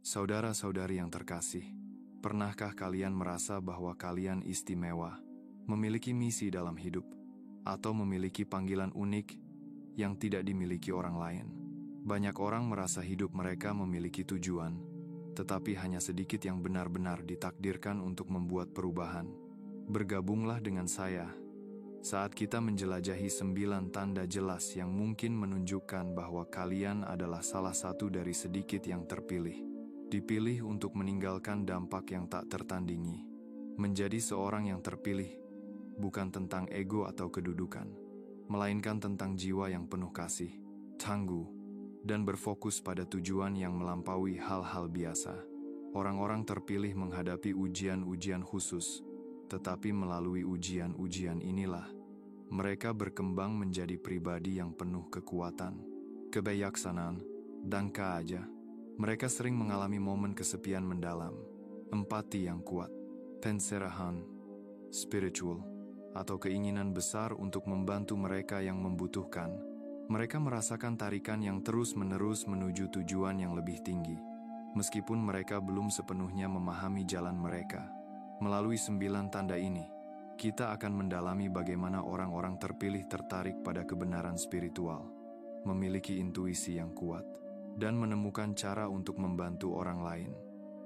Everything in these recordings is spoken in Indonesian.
Saudara-saudari yang terkasih, pernahkah kalian merasa bahwa kalian istimewa, memiliki misi dalam hidup, atau memiliki panggilan unik yang tidak dimiliki orang lain? Banyak orang merasa hidup mereka memiliki tujuan, tetapi hanya sedikit yang benar-benar ditakdirkan untuk membuat perubahan. Bergabunglah dengan saya saat kita menjelajahi 9 tanda jelas yang mungkin menunjukkan bahwa kalian adalah salah satu dari sedikit yang terpilih. Dipilih untuk meninggalkan dampak yang tak tertandingi. Menjadi seorang yang terpilih bukan tentang ego atau kedudukan, melainkan tentang jiwa yang penuh kasih, tangguh, dan berfokus pada tujuan yang melampaui hal-hal biasa. Orang-orang terpilih menghadapi ujian-ujian khusus, tetapi melalui ujian-ujian inilah mereka berkembang menjadi pribadi yang penuh kekuatan, kebijaksanaan, dan keaja. Mereka sering mengalami momen kesepian mendalam, empati yang kuat, penserahan spiritual, atau keinginan besar untuk membantu mereka yang membutuhkan. Mereka merasakan tarikan yang terus-menerus menuju tujuan yang lebih tinggi, meskipun mereka belum sepenuhnya memahami jalan mereka. Melalui 9 tanda ini, kita akan mendalami bagaimana orang-orang terpilih tertarik pada kebenaran spiritual, memiliki intuisi yang kuat, dan menemukan cara untuk membantu orang lain.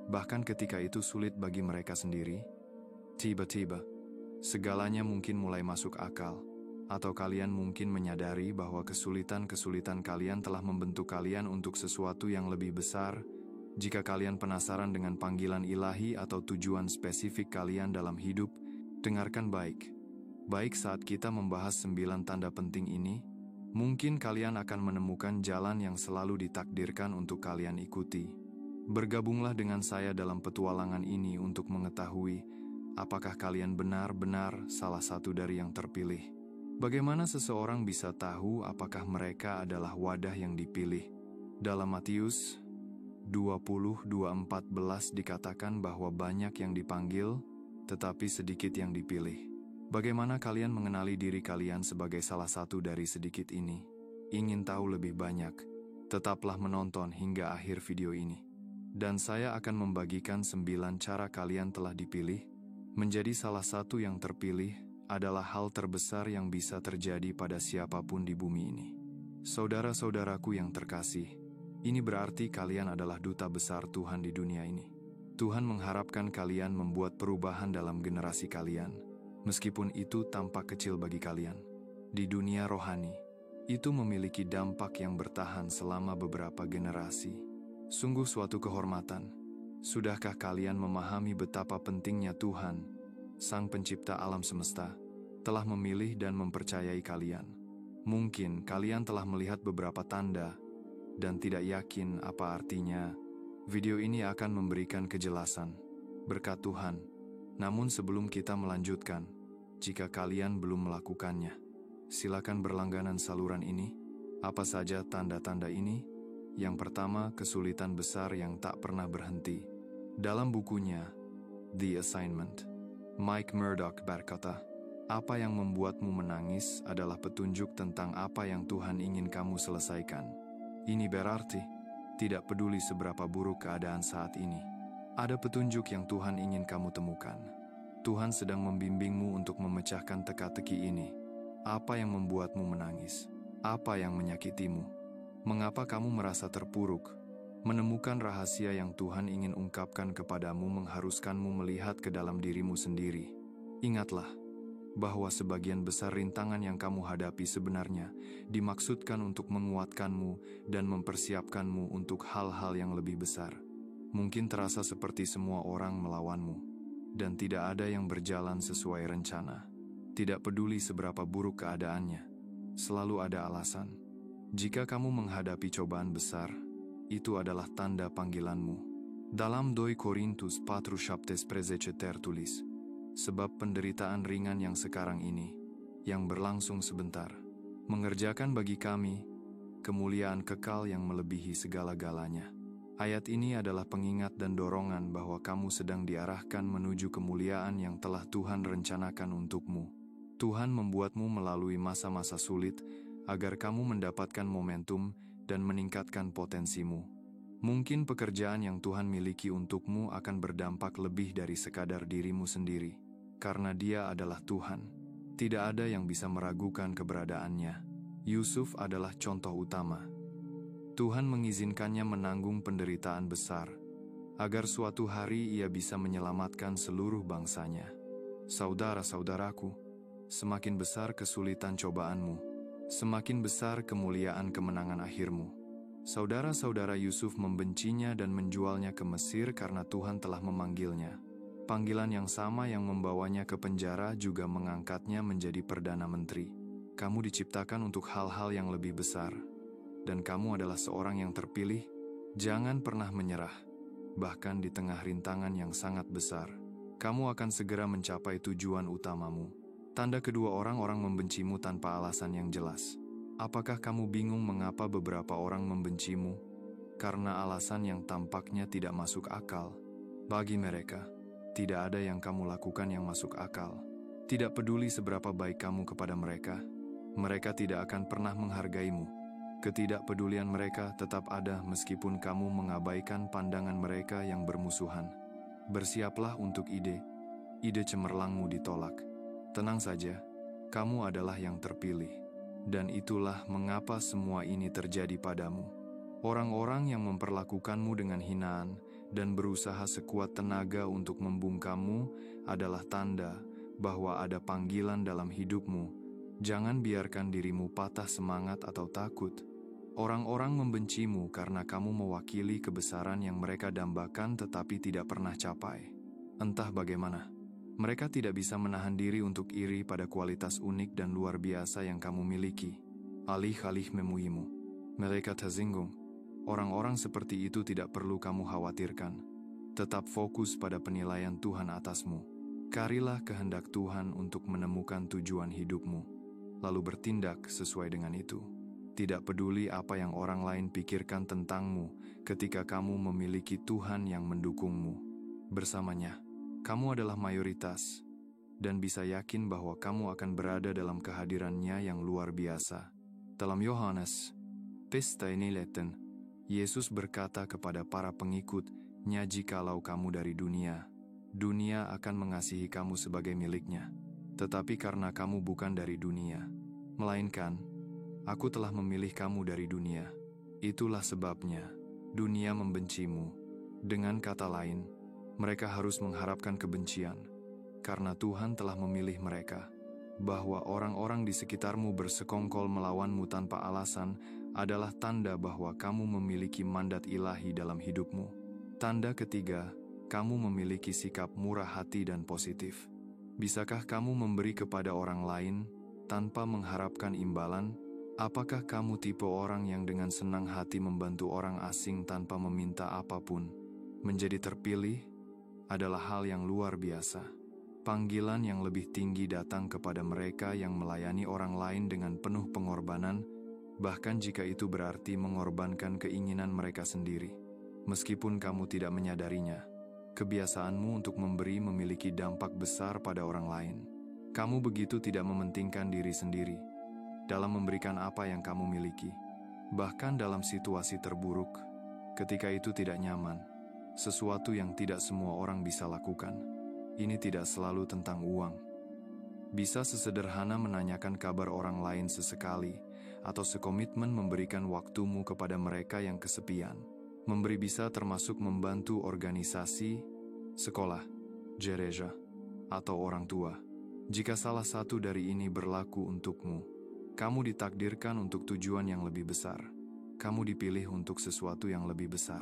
Bahkan ketika itu sulit bagi mereka sendiri, tiba-tiba, segalanya mungkin mulai masuk akal, atau kalian mungkin menyadari bahwa kesulitan-kesulitan kalian telah membentuk kalian untuk sesuatu yang lebih besar. Jika kalian penasaran dengan panggilan ilahi atau tujuan spesifik kalian dalam hidup, dengarkan baik. Baik saat kita membahas 9 tanda penting ini, mungkin kalian akan menemukan jalan yang selalu ditakdirkan untuk kalian ikuti. Bergabunglah dengan saya dalam petualangan ini untuk mengetahui apakah kalian benar-benar salah satu dari yang terpilih. Bagaimana seseorang bisa tahu apakah mereka adalah wadah yang dipilih? Dalam Matius 20:14 dikatakan bahwa banyak yang dipanggil, tetapi sedikit yang dipilih. Bagaimana kalian mengenali diri kalian sebagai salah satu dari sedikit ini? Ingin tahu lebih banyak? Tetaplah menonton hingga akhir video ini. Dan saya akan membagikan 9 cara kalian telah dipilih. Menjadi salah satu yang terpilih adalah hal terbesar yang bisa terjadi pada siapapun di bumi ini. Saudara-saudaraku yang terkasih, ini berarti kalian adalah duta besar Tuhan di dunia ini. Tuhan mengharapkan kalian membuat perubahan dalam generasi kalian. Meskipun itu tampak kecil bagi kalian, di dunia rohani, itu memiliki dampak yang bertahan selama beberapa generasi. Sungguh suatu kehormatan. Sudahkah kalian memahami betapa pentingnya Tuhan, Sang Pencipta alam semesta, telah memilih dan mempercayai kalian? Mungkin kalian telah melihat beberapa tanda dan tidak yakin apa artinya. Video ini akan memberikan kejelasan berkat Tuhan. Namun sebelum kita melanjutkan, jika kalian belum melakukannya, silakan berlangganan saluran ini. Apa saja tanda-tanda ini? Yang pertama, kesulitan besar yang tak pernah berhenti. Dalam bukunya, The Assignment, Mike Murdock berkata, apa yang membuatmu menangis adalah petunjuk tentang apa yang Tuhan ingin kamu selesaikan. Ini berarti, tidak peduli seberapa buruk keadaan saat ini, ada petunjuk yang Tuhan ingin kamu temukan. Tuhan sedang membimbingmu untuk memecahkan teka-teki ini. Apa yang membuatmu menangis? Apa yang menyakitimu? Mengapa kamu merasa terpuruk? Menemukan rahasia yang Tuhan ingin ungkapkan kepadamu mengharuskanmu melihat ke dalam dirimu sendiri. Ingatlah bahwa sebagian besar rintangan yang kamu hadapi sebenarnya dimaksudkan untuk menguatkanmu dan mempersiapkanmu untuk hal-hal yang lebih besar. Mungkin terasa seperti semua orang melawanmu, dan tidak ada yang berjalan sesuai rencana. Tidak peduli seberapa buruk keadaannya, selalu ada alasan. Jika kamu menghadapi cobaan besar, itu adalah tanda panggilanmu. Dalam 2 Korintus 4:17 tertulis, sebab penderitaan ringan yang sekarang ini, yang berlangsung sebentar, mengerjakan bagi kami kemuliaan kekal yang melebihi segala-galanya. Ayat ini adalah pengingat dan dorongan bahwa kamu sedang diarahkan menuju kemuliaan yang telah Tuhan rencanakan untukmu. Tuhan membuatmu melalui masa-masa sulit agar kamu mendapatkan momentum dan meningkatkan potensimu. Mungkin pekerjaan yang Tuhan miliki untukmu akan berdampak lebih dari sekadar dirimu sendiri, karena Dia adalah Tuhan. Tidak ada yang bisa meragukan keberadaannya. Yusuf adalah contoh utama. Tuhan mengizinkannya menanggung penderitaan besar, agar suatu hari ia bisa menyelamatkan seluruh bangsanya. Saudara-saudaraku, semakin besar kesulitan cobaanmu, semakin besar kemuliaan kemenangan akhirmu. Saudara-saudara Yusuf membencinya dan menjualnya ke Mesir karena Tuhan telah memanggilnya. Panggilan yang sama yang membawanya ke penjara juga mengangkatnya menjadi Perdana Menteri. Kamu diciptakan untuk hal-hal yang lebih besar, dan kamu adalah seorang yang terpilih. Jangan pernah menyerah, bahkan di tengah rintangan yang sangat besar. Kamu akan segera mencapai tujuan utamamu. Tanda kedua, orang-orang membencimu tanpa alasan yang jelas. Apakah kamu bingung mengapa beberapa orang membencimu? Karena alasan yang tampaknya tidak masuk akal. Bagi mereka, tidak ada yang kamu lakukan yang masuk akal. Tidak peduli seberapa baik kamu kepada mereka, mereka tidak akan pernah menghargaimu. Ketidakpedulian mereka tetap ada meskipun kamu mengabaikan pandangan mereka yang bermusuhan. Bersiaplah untuk ide cemerlangmu ditolak. Tenang saja, kamu adalah yang terpilih. Dan itulah mengapa semua ini terjadi padamu. Orang-orang yang memperlakukanmu dengan hinaan dan berusaha sekuat tenaga untuk membungkammu adalah tanda bahwa ada panggilan dalam hidupmu. Jangan biarkan dirimu patah semangat atau takut. Orang-orang membencimu karena kamu mewakili kebesaran yang mereka dambakan tetapi tidak pernah capai. Entah bagaimana, mereka tidak bisa menahan diri untuk iri pada kualitas unik dan luar biasa yang kamu miliki. Alih-alih memujimu, mereka tersinggung. Orang-orang seperti itu tidak perlu kamu khawatirkan. Tetap fokus pada penilaian Tuhan atasmu. Carilah kehendak Tuhan untuk menemukan tujuan hidupmu, lalu bertindak sesuai dengan itu. Tidak peduli apa yang orang lain pikirkan tentangmu ketika kamu memiliki Tuhan yang mendukungmu. Bersamanya, kamu adalah mayoritas, dan bisa yakin bahwa kamu akan berada dalam kehadiran-Nya yang luar biasa. Dalam Yohanes, pesta ini leten, Yesus berkata kepada para pengikut-Nya, jikalau kamu dari dunia, dunia akan mengasihi kamu sebagai miliknya. Tetapi karena kamu bukan dari dunia, melainkan Aku telah memilih kamu dari dunia. Itulah sebabnya dunia membencimu. Dengan kata lain, mereka harus mengharapkan kebencian, karena Tuhan telah memilih mereka. Bahwa orang-orang di sekitarmu bersekongkol melawanmu tanpa alasan adalah tanda bahwa kamu memiliki mandat ilahi dalam hidupmu. Tanda ketiga, kamu memiliki sikap murah hati dan positif. Bisakah kamu memberi kepada orang lain tanpa mengharapkan imbalan? Apakah kamu tipe orang yang dengan senang hati membantu orang asing tanpa meminta apapun? Menjadi terpilih adalah hal yang luar biasa. Panggilan yang lebih tinggi datang kepada mereka yang melayani orang lain dengan penuh pengorbanan, bahkan jika itu berarti mengorbankan keinginan mereka sendiri. Meskipun kamu tidak menyadarinya, kebiasaanmu untuk memberi memiliki dampak besar pada orang lain. Kamu begitu tidak mementingkan diri sendiri dalam memberikan apa yang kamu miliki. Bahkan dalam situasi terburuk, ketika itu tidak nyaman, sesuatu yang tidak semua orang bisa lakukan. Ini tidak selalu tentang uang. Bisa sesederhana menanyakan kabar orang lain sesekali, atau sekomitmen memberikan waktumu kepada mereka yang kesepian. Memberi bisa termasuk membantu organisasi, sekolah, gereja, atau orang tua. Jika salah satu dari ini berlaku untukmu, kamu ditakdirkan untuk tujuan yang lebih besar. Kamu dipilih untuk sesuatu yang lebih besar.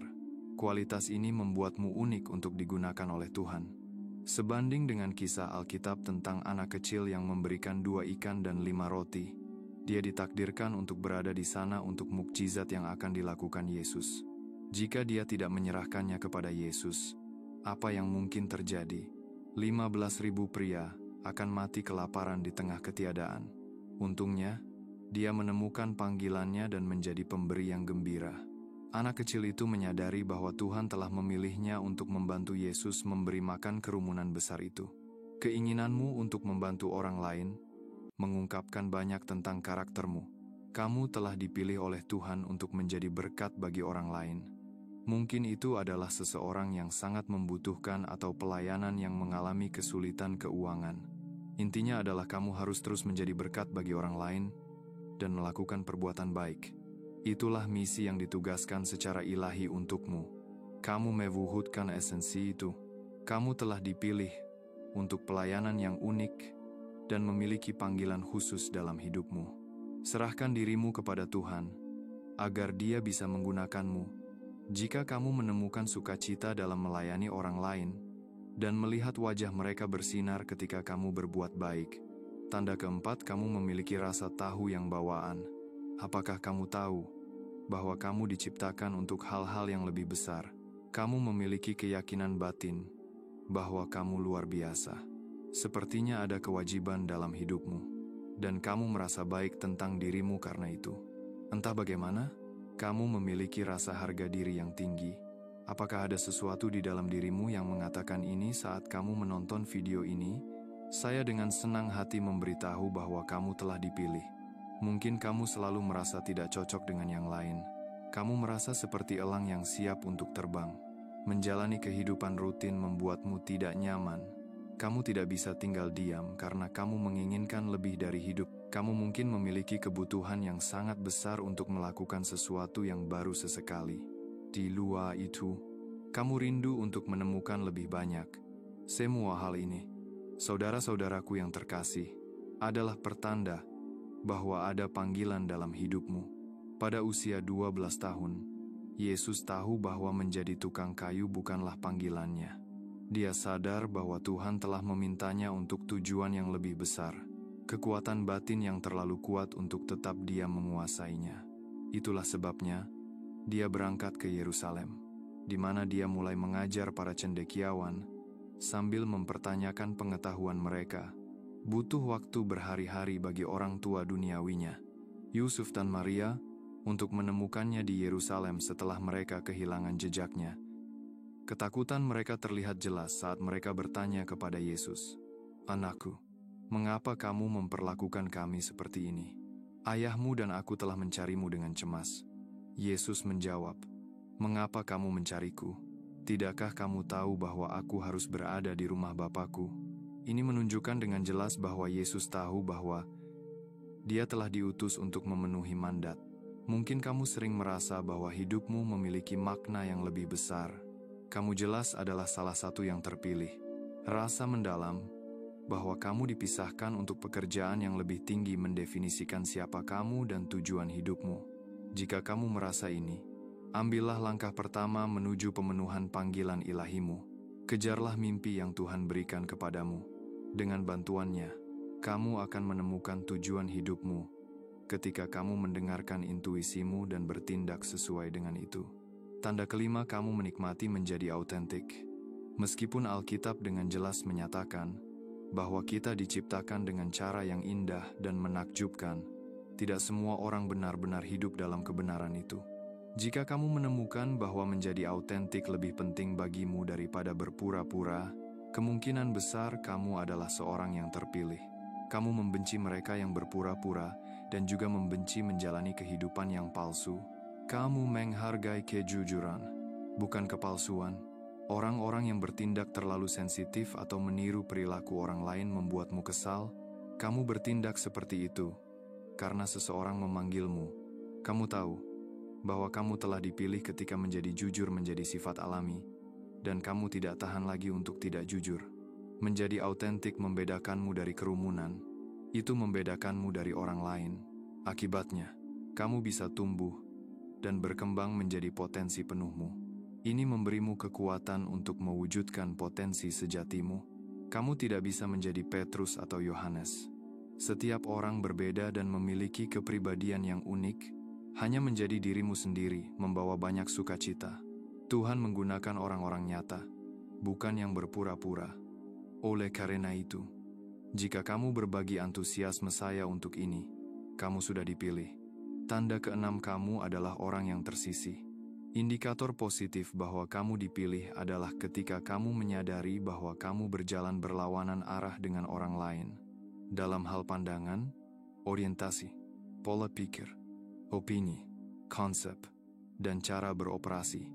Kualitas ini membuatmu unik untuk digunakan oleh Tuhan. Sebanding dengan kisah Alkitab tentang anak kecil yang memberikan 2 ikan dan 5 roti, dia ditakdirkan untuk berada di sana untuk mukjizat yang akan dilakukan Yesus. Jika dia tidak menyerahkannya kepada Yesus, apa yang mungkin terjadi? 15.000 pria akan mati kelaparan di tengah ketiadaan. Untungnya, dia menemukan panggilannya dan menjadi pemberi yang gembira. Anak kecil itu menyadari bahwa Tuhan telah memilihnya untuk membantu Yesus memberi makan kerumunan besar itu. Keinginanmu untuk membantu orang lain mengungkapkan banyak tentang karaktermu. Kamu telah dipilih oleh Tuhan untuk menjadi berkat bagi orang lain. Mungkin itu adalah seseorang yang sangat membutuhkan atau pelayanan yang mengalami kesulitan keuangan. Intinya adalah kamu harus terus menjadi berkat bagi orang lain dan melakukan perbuatan baik. Itulah misi yang ditugaskan secara ilahi untukmu. Kamu mewujudkan esensi itu. Kamu telah dipilih untuk pelayanan yang unik dan memiliki panggilan khusus dalam hidupmu. Serahkan dirimu kepada Tuhan agar Dia bisa menggunakanmu. Jika kamu menemukan sukacita dalam melayani orang lain dan melihat wajah mereka bersinar ketika kamu berbuat baik, tanda keempat, kamu memiliki rasa tahu yang bawaan. Apakah kamu tahu bahwa kamu diciptakan untuk hal-hal yang lebih besar? Kamu memiliki keyakinan batin bahwa kamu luar biasa. Sepertinya ada kewajiban dalam hidupmu, dan kamu merasa baik tentang dirimu karena itu. Entah bagaimana, kamu memiliki rasa harga diri yang tinggi. Apakah ada sesuatu di dalam dirimu yang mengatakan ini saat kamu menonton video ini? Saya dengan senang hati memberitahu bahwa kamu telah dipilih. Mungkin kamu selalu merasa tidak cocok dengan yang lain. Kamu merasa seperti elang yang siap untuk terbang. Menjalani kehidupan rutin membuatmu tidak nyaman. Kamu tidak bisa tinggal diam karena kamu menginginkan lebih dari hidup. Kamu mungkin memiliki kebutuhan yang sangat besar untuk melakukan sesuatu yang baru sesekali. Di luar itu, kamu rindu untuk menemukan lebih banyak. Semua hal ini, saudara-saudaraku yang terkasih, adalah pertanda bahwa ada panggilan dalam hidupmu. Pada usia 12 tahun, Yesus tahu bahwa menjadi tukang kayu bukanlah panggilannya. Dia sadar bahwa Tuhan telah memintanya untuk tujuan yang lebih besar, kekuatan batin yang terlalu kuat untuk tetap dia menguasainya. Itulah sebabnya dia berangkat ke Yerusalem, di mana dia mulai mengajar para cendekiawan sambil mempertanyakan pengetahuan mereka. Butuh waktu berhari-hari bagi orang tua duniawinya, Yusuf dan Maria, untuk menemukannya di Yerusalem setelah mereka kehilangan jejaknya. Ketakutan mereka terlihat jelas saat mereka bertanya kepada Yesus, "Anakku, mengapa kamu memperlakukan kami seperti ini? Ayahmu dan aku telah mencarimu dengan cemas." Yesus menjawab, "Mengapa kamu mencariku? Tidakkah kamu tahu bahwa aku harus berada di rumah Bapakku?" Ini menunjukkan dengan jelas bahwa Yesus tahu bahwa Dia telah diutus untuk memenuhi mandat. Mungkin kamu sering merasa bahwa hidupmu memiliki makna yang lebih besar. Kamu jelas adalah salah satu yang terpilih. Rasa mendalam bahwa kamu dipisahkan untuk pekerjaan yang lebih tinggi mendefinisikan siapa kamu dan tujuan hidupmu. Jika kamu merasa ini, ambillah langkah pertama menuju pemenuhan panggilan ilahimu. Kejarlah mimpi yang Tuhan berikan kepadamu. Dengan bantuannya, kamu akan menemukan tujuan hidupmu ketika kamu mendengarkan intuisimu dan bertindak sesuai dengan itu. Tanda kelima, kamu menikmati menjadi autentik. Meskipun Alkitab dengan jelas menyatakan bahwa kita diciptakan dengan cara yang indah dan menakjubkan, tidak semua orang benar-benar hidup dalam kebenaran itu. Jika kamu menemukan bahwa menjadi autentik lebih penting bagimu daripada berpura-pura, kemungkinan besar kamu adalah seorang yang terpilih. Kamu membenci mereka yang berpura-pura dan juga membenci menjalani kehidupan yang palsu. Kamu menghargai kejujuran, bukan kepalsuan. Orang-orang yang bertindak terlalu sensitif atau meniru perilaku orang lain membuatmu kesal. Kamu bertindak seperti itu karena seseorang memanggilmu. Kamu tahu bahwa kamu telah dipilih ketika menjadi jujur menjadi sifat alami, dan kamu tidak tahan lagi untuk tidak jujur. Menjadi autentik membedakanmu dari kerumunan. Itu membedakanmu dari orang lain. Akibatnya, kamu bisa tumbuh dan berkembang menjadi potensi penuhmu. Ini memberimu kekuatan untuk mewujudkan potensi sejatimu. Kamu tidak bisa menjadi Petrus atau Yohanes. Setiap orang berbeda dan memiliki kepribadian yang unik. Hanya menjadi dirimu sendiri membawa banyak sukacita. Tuhan menggunakan orang-orang nyata, bukan yang berpura-pura. Oleh karena itu, jika kamu berbagi antusiasme saya untuk ini, kamu sudah dipilih. Tanda keenam, kamu adalah orang yang tersisih. Indikator positif bahwa kamu dipilih adalah ketika kamu menyadari bahwa kamu berjalan berlawanan arah dengan orang lain. Dalam hal pandangan, orientasi, pola pikir, opini, konsep, dan cara beroperasi.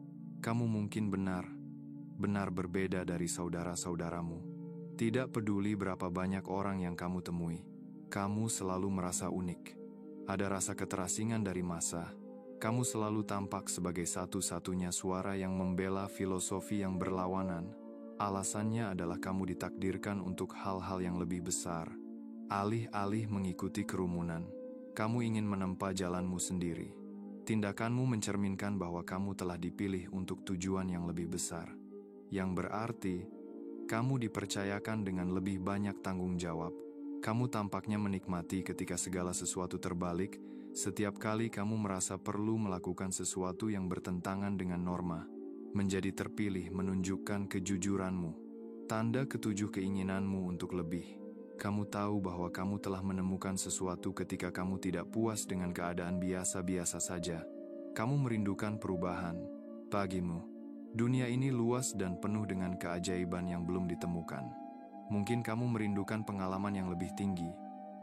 Kamu mungkin benar berbeda dari saudara-saudaramu. Tidak peduli berapa banyak orang yang kamu temui, kamu selalu merasa unik. Ada rasa keterasingan dari massa. Kamu selalu tampak sebagai satu-satunya suara yang membela filosofi yang berlawanan. Alasannya adalah kamu ditakdirkan untuk hal-hal yang lebih besar. Alih-alih mengikuti kerumunan, kamu ingin menempa jalanmu sendiri. Tindakanmu mencerminkan bahwa kamu telah dipilih untuk tujuan yang lebih besar, yang berarti kamu dipercayakan dengan lebih banyak tanggung jawab. Kamu tampaknya menikmati ketika segala sesuatu terbalik. Setiap kali kamu merasa perlu melakukan sesuatu yang bertentangan dengan norma. Menjadi terpilih menunjukkan kejujuranmu. Tanda ketujuh keinginanmu untuk lebih. Kamu tahu bahwa kamu telah menemukan sesuatu ketika kamu tidak puas dengan keadaan biasa-biasa saja. Kamu merindukan perubahan. Bagimu, dunia ini luas dan penuh dengan keajaiban yang belum ditemukan. Mungkin kamu merindukan pengalaman yang lebih tinggi.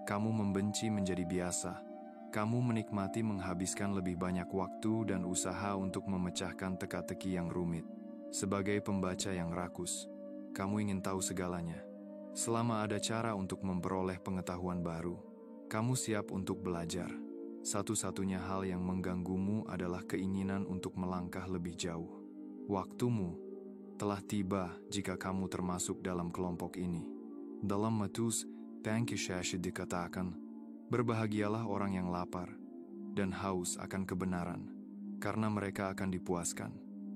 Kamu membenci menjadi biasa. Kamu menikmati menghabiskan lebih banyak waktu dan usaha untuk memecahkan teka-teki yang rumit. Sebagai pembaca yang rakus, kamu ingin tahu segalanya. Selama ada cara untuk memperoleh pengetahuan baru, kamu siap untuk belajar. Satu-satunya hal yang mengganggumu adalah keinginan untuk melangkah lebih jauh. Waktumu telah tiba jika kamu termasuk dalam kelompok ini. Dalam Matius 5:6 dikatakan, berbahagialah orang yang lapar dan haus akan kebenaran, karena mereka akan dipuaskan.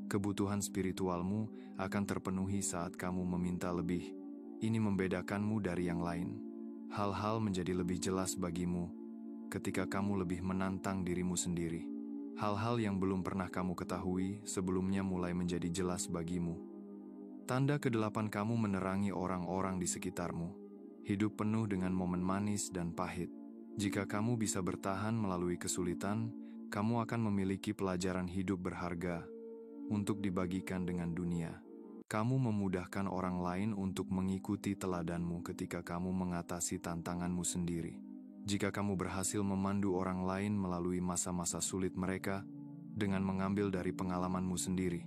Kebutuhan spiritualmu akan terpenuhi saat kamu meminta lebih. Ini membedakanmu dari yang lain. Hal-hal menjadi lebih jelas bagimu ketika kamu lebih menantang dirimu sendiri. Hal-hal yang belum pernah kamu ketahui sebelumnya mulai menjadi jelas bagimu. Tanda ke-8 kamu menerangi orang-orang di sekitarmu. Hidup penuh dengan momen manis dan pahit. Jika kamu bisa bertahan melalui kesulitan, kamu akan memiliki pelajaran hidup berharga untuk dibagikan dengan dunia. Kamu memudahkan orang lain untuk mengikuti teladanmu ketika kamu mengatasi tantanganmu sendiri. Jika kamu berhasil memandu orang lain melalui masa-masa sulit mereka dengan mengambil dari pengalamanmu sendiri,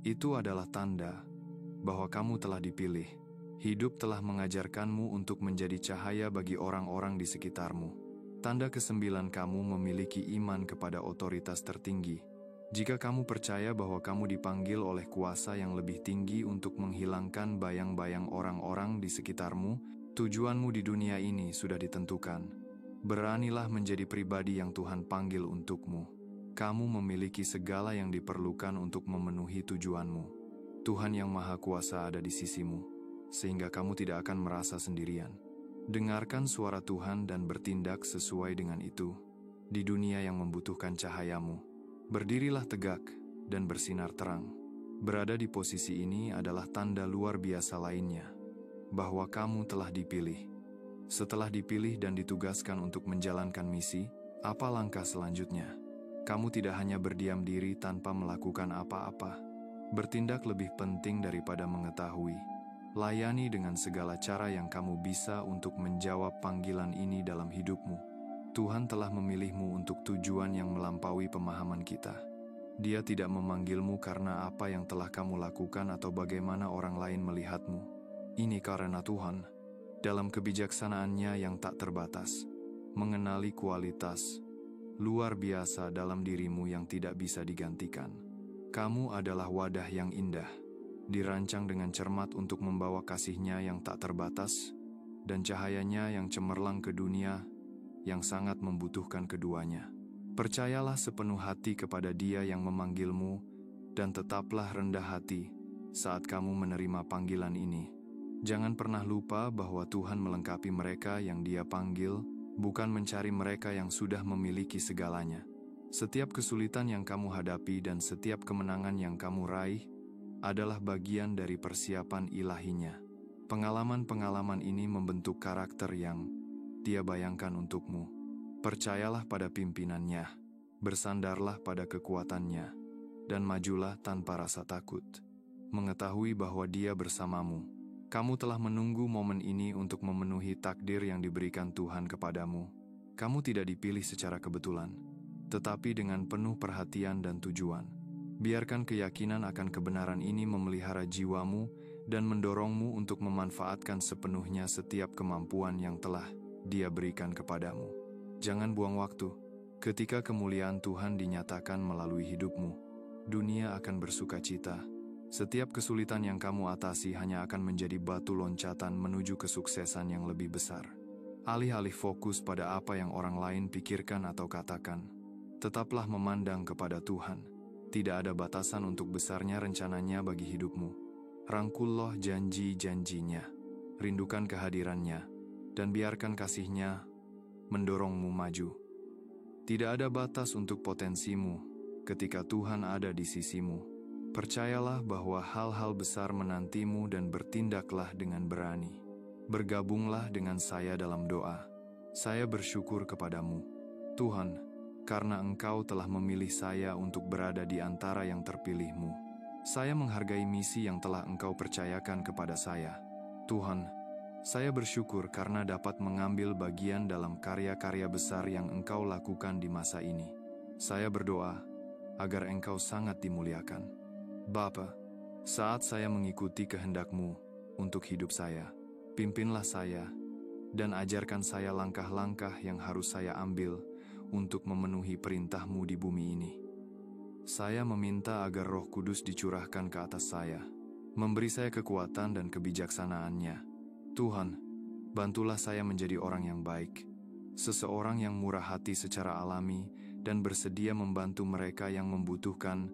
itu adalah tanda bahwa kamu telah dipilih. Hidup telah mengajarkanmu untuk menjadi cahaya bagi orang-orang di sekitarmu. Tanda ke-9 kamu memiliki iman kepada otoritas tertinggi. Jika kamu percaya bahwa kamu dipanggil oleh kuasa yang lebih tinggi untuk menghilangkan bayang-bayang orang-orang di sekitarmu, tujuanmu di dunia ini sudah ditentukan. Beranilah menjadi pribadi yang Tuhan panggil untukmu. Kamu memiliki segala yang diperlukan untuk memenuhi tujuanmu. Tuhan yang Maha Kuasa ada di sisimu, sehingga kamu tidak akan merasa sendirian. Dengarkan suara Tuhan dan bertindak sesuai dengan itu. Di dunia yang membutuhkan cahayamu, berdirilah tegak dan bersinar terang. Berada di posisi ini adalah tanda luar biasa lainnya, bahwa kamu telah dipilih. Setelah dipilih dan ditugaskan untuk menjalankan misi, apa langkah selanjutnya? Kamu tidak hanya berdiam diri tanpa melakukan apa-apa. Bertindak lebih penting daripada mengetahui. Layani dengan segala cara yang kamu bisa untuk menjawab panggilan ini dalam hidupmu. Tuhan telah memilihmu untuk tujuan yang melampaui pemahaman kita. Dia tidak memanggilmu karena apa yang telah kamu lakukan atau bagaimana orang lain melihatmu. Ini karena Tuhan, dalam kebijaksanaannya yang tak terbatas, mengenali kualitas luar biasa dalam dirimu yang tidak bisa digantikan. Kamu adalah wadah yang indah, dirancang dengan cermat untuk membawa kasih-Nya yang tak terbatas dan cahayanya yang cemerlang ke dunia yang sangat membutuhkan keduanya. Percayalah sepenuh hati kepada Dia yang memanggilmu dan tetaplah rendah hati saat kamu menerima panggilan ini. Jangan pernah lupa bahwa Tuhan melengkapi mereka yang Dia panggil, bukan mencari mereka yang sudah memiliki segalanya. Setiap kesulitan yang kamu hadapi dan setiap kemenangan yang kamu raih adalah bagian dari persiapan ilahinya. Pengalaman-pengalaman ini membentuk karakter yang Dia bayangkan untukmu. Percayalah pada pimpinannya, bersandarlah pada kekuatannya, dan majulah tanpa rasa takut. Mengetahui bahwa Dia bersamamu. Kamu telah menunggu momen ini untuk memenuhi takdir yang diberikan Tuhan kepadamu. Kamu tidak dipilih secara kebetulan, tetapi dengan penuh perhatian dan tujuan. Biarkan keyakinan akan kebenaran ini memelihara jiwamu dan mendorongmu untuk memanfaatkan sepenuhnya setiap kemampuan yang telah Dia berikan kepadamu. Jangan buang waktu. Ketika kemuliaan Tuhan dinyatakan melalui hidupmu, dunia akan bersuka cita. Setiap kesulitan yang kamu atasi hanya akan menjadi batu loncatan menuju kesuksesan yang lebih besar. Alih-alih fokus pada apa yang orang lain pikirkan atau katakan, tetaplah memandang kepada Tuhan. Tidak ada batasan untuk besarnya rencananya bagi hidupmu. Rangkullah janji-janjinya, rindukan kehadirannya, dan biarkan kasih-Nya mendorongmu maju. Tidak ada batas untuk potensimu ketika Tuhan ada di sisimu. Percayalah bahwa hal-hal besar menantimu dan bertindaklah dengan berani. Bergabunglah dengan saya dalam doa. Saya bersyukur kepadamu, Tuhan, karena Engkau telah memilih saya untuk berada di antara yang terpilih-Mu. Saya menghargai misi yang telah Engkau percayakan kepada saya. Tuhan, saya bersyukur karena dapat mengambil bagian dalam karya-karya besar yang Engkau lakukan di masa ini. Saya berdoa agar Engkau sangat dimuliakan. Bapa, saat saya mengikuti kehendak-Mu untuk hidup saya, pimpinlah saya dan ajarkan saya langkah-langkah yang harus saya ambil untuk memenuhi perintah-Mu di bumi ini. Saya meminta agar Roh Kudus dicurahkan ke atas saya, memberi saya kekuatan dan kebijaksanaan-Nya. Tuhan, bantulah saya menjadi orang yang baik, seseorang yang murah hati secara alami dan bersedia membantu mereka yang membutuhkan.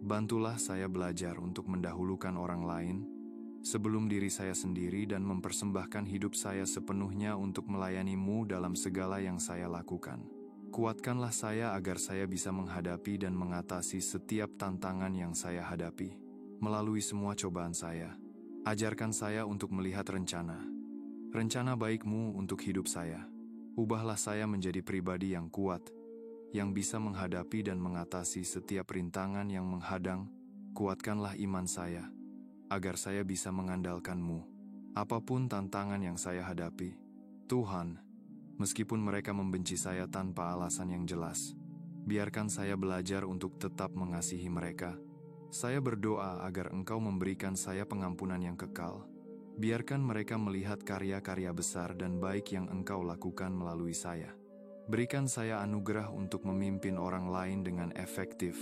Bantulah saya belajar untuk mendahulukan orang lain sebelum diri saya sendiri dan mempersembahkan hidup saya sepenuhnya untuk melayani-Mu dalam segala yang saya lakukan. Kuatkanlah saya agar saya bisa menghadapi dan mengatasi setiap tantangan yang saya hadapi. Melalui semua cobaan saya, ajarkan saya untuk melihat rencana baik-Mu untuk hidup saya. Ubahlah saya menjadi pribadi yang kuat, yang bisa menghadapi dan mengatasi setiap rintangan yang menghadang. Kuatkanlah iman saya, agar saya bisa mengandalkan-Mu, apapun tantangan yang saya hadapi. Tuhan, meskipun mereka membenci saya tanpa alasan yang jelas, biarkan saya belajar untuk tetap mengasihi mereka. Saya berdoa agar Engkau memberikan saya pengampunan yang kekal. Biarkan mereka melihat karya-karya besar dan baik yang Engkau lakukan melalui saya. Berikan saya anugerah untuk memimpin orang lain dengan efektif.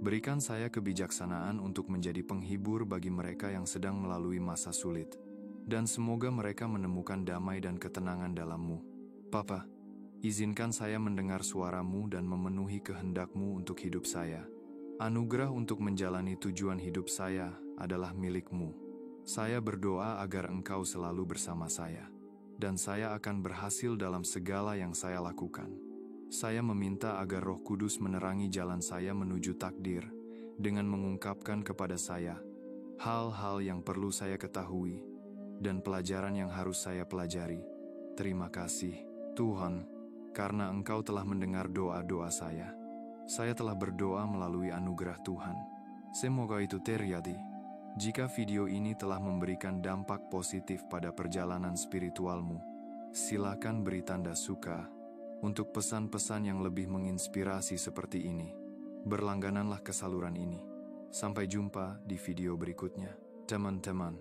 Berikan saya kebijaksanaan untuk menjadi penghibur bagi mereka yang sedang melalui masa sulit. Dan semoga mereka menemukan damai dan ketenangan dalam-Mu. Bapa, izinkan saya mendengar suara-Mu dan memenuhi kehendak-Mu untuk hidup saya. Anugerah untuk menjalani tujuan hidup saya adalah milik-Mu. Saya berdoa agar Engkau selalu bersama saya, dan saya akan berhasil dalam segala yang saya lakukan. Saya meminta agar Roh Kudus menerangi jalan saya menuju takdir, dengan mengungkapkan kepada saya hal-hal yang perlu saya ketahui, dan pelajaran yang harus saya pelajari. Terima kasih, Tuhan, karena Engkau telah mendengar doa-doa saya. Saya telah berdoa melalui anugerah Tuhan. Semoga itu terjadi. Jika video ini telah memberikan dampak positif pada perjalanan spiritualmu, silakan beri tanda suka. Untuk pesan-pesan yang lebih menginspirasi seperti ini, berlanggananlah ke saluran ini. Sampai jumpa di video berikutnya, teman-teman.